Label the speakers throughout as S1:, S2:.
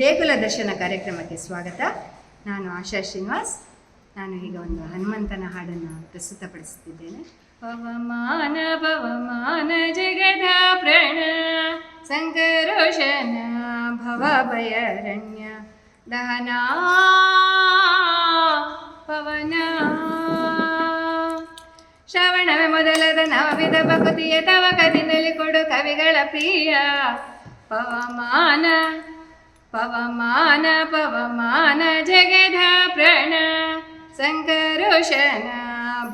S1: ದೇಗುಲ ದರ್ಶನ ಕಾರ್ಯಕ್ರಮಕ್ಕೆ ಸ್ವಾಗತ. ನಾನು ಆಶಾ ಶ್ರೀನಿವಾಸ್. ನಾನು ಈಗ ಒಂದು ಹನುಮಂತನ ಹಾಡನ್ನು ಪ್ರಸ್ತುತಪಡಿಸುತ್ತಿದ್ದೇನೆ. ಪವಮಾನ ಪವಮಾನ ಜಗದ ಪ್ರಣ ಸಂಕರೋಷನ ಭವ ಭಯರಣ್ಯ ದಹನ ಪವನ ಶ್ರವಣವೇ ಮೊದಲದ ನವವಿಧ ಭಕುತಿಯ ತವಕದಿಂದಲೇ ಕೊಡು ಕವಿಗಳ ಪ್ರಿಯ. ಪವಮಾನ ಪವಮಾನ ಪವಮಾನ ಜಗದ ಪ್ರಣ ಸಂಕರೋಷನ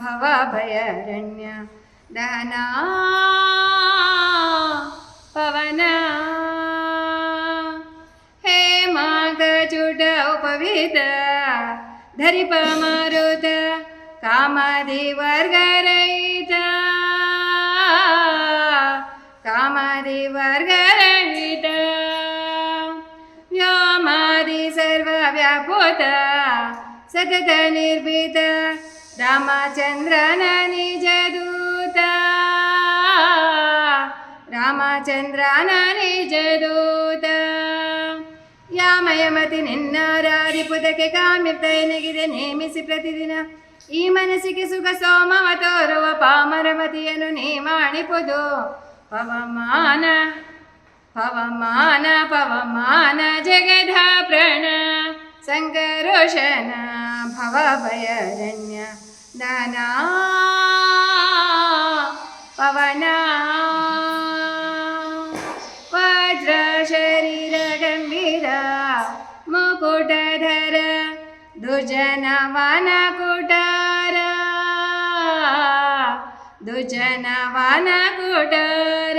S1: ಭವ ಭಯರಣ್ಯ ದಹನ ಪವನ ಹೇಮಾಗಚೂಟ ಉಪವಿತ ಧರಿಪ ಮಾರುತ ಕಾಮದಿ ವರ್ಗರಹಿತ ಕಾಮದಿ ವರ್ಗರಹಿತ ವ್ಯೋಮಾದಿ ಸರ್ವ ವ್ಯಾಪುತ ಸತತ ನಿರ್ಭೀತ ರಾಮಚಂದ್ರನ ನಿಜ ದೂತ ರಾಮಚಂದ್ರನ ನಿಜ ದೂತ ಯಾಮಯಮತಿ ನಿನ್ನಾರಾಧಿಪುತಕ್ಕೆ ಕಾಮ್ಯಪ್ತಯನಿಗಿದೆ ನೇಮಿಸಿ ಪ್ರತಿದಿನ ಈ ಮನಸ್ಸಿಗೆ ಸುಖ ಸೋಮವ ತೋರುವ ಪಾಮರಮತಿಯನ್ನು ನೀ ಮಾಡಿಪುದು. ಪವಮಾನ ಪವಮಾನ ಪವಮಾನ ಜಗದ ಪ್ರಣ ಸಂಕರೋಷನ ಭವ ಭಯರಣ್ಯ ದಹನ ಪವನ ವಜ್ರ ಶರೀರ ಗಂಭೀರ ಮುಕುಟಧರ ದುಜನವನ ಕುಟಾರ ದುಜನವನ ಕುಟಾರ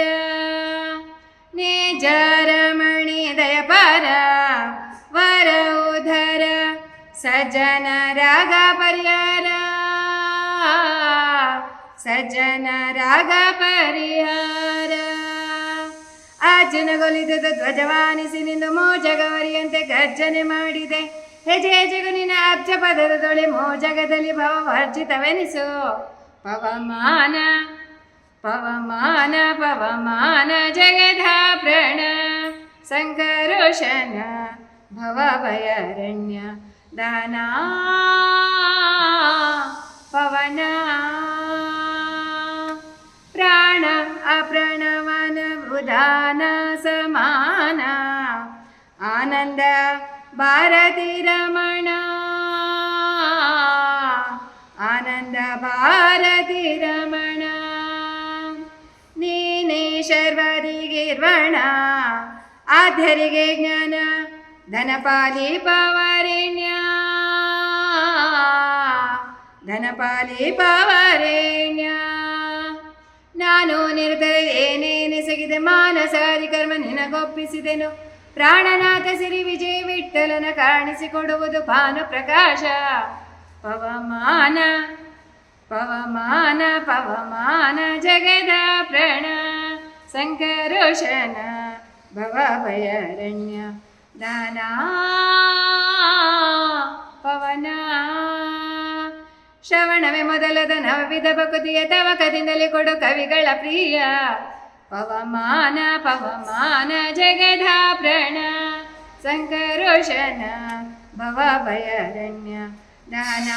S1: ನಿಜ ರಮಣಿ ದಯಪರ ವರ ಉಧರ ಸಜ್ಜನ ರಾಗ ಪರಿಹಾರ ಸಜ್ಜನ ರಾಗ ಪರಿಹಾರ ಅರ್ಜುನಗೊಲಿದ ಧ್ವಜವಾನಿಸಿ ನಿಂದು ಮೋಜಗವರಿಯಂತೆ ಗರ್ಜನೆ ಮಾಡಿದೆ. ಹೆಜೆ ಹೆಜೆಗೂ ನಿನ್ನ ಅಬ್ಜ ಪದದ ತೊಳೆ ಮೋಜಗದಲ್ಲಿ ಭವ ವರ್ಜಿತವೆನಿಸು. ಪವಮಾನ ಪವಮಾನ ಪವಮಾನ ಜಗದ ಪ್ರಣ ಸಂಕರೋಷನ ಭವ ಭಯರಣ್ಯ ದಹನ ಪವನ ಪ್ರಾಣ ಅಪ್ರಣವನ ವೃಧಾನ ಸಮಾನ ಆನಂದ ಭಾರತಿ ರಮಣ ಆನಂದ ಭಾರತಿ ರಮಣ ನೀನೇ ಶರ್ವರಿಗಿರ್ವಣ ಆಧರಿಗೆ ಜ್ಞಾನ ಧನಪಾಲಿ ಪವರೆಣ್ಯ ಧನಪಾಲಿ ಪವರೆಣ್ಯ ನಾನು ನಿರತರ ಏನೇನೆಸಗಿದೆ ಮಾನಸಾದಿ ಕರ್ಮ ನಿನಗೊಪ್ಪಿಸಿದೆನು. ಪ್ರಾಣನಾಥ ಸಿರಿ ವಿಜಯ ವಿಠಲನ ಕಾಣಿಸಿಕೊಡುವುದು ಭಾನು ಪ್ರಕಾಶ. ಪವಮಾನ ಪವಮಾನ ಪವಮಾನ ಜಗದ ಪ್ರಣ ಸಂಕರೋಷನ ಭವ ಭಯರಣ್ಯ ದಹನ ಪವನ ಶ್ರವಣವೇ ಮೊದಲದ ನವವಿಧ ಭಕುತಿಯ ತವಕದಿಂದಲೇ ಕೊಡು ಕವಿಗಳ ಪ್ರಿಯ. ಪವಮಾನ ಪವಮಾನ ಜಗದ ಪ್ರಣ ಸಂಕರೋಷನ ಭವ ಭಯರಣ್ಯ ದಹನ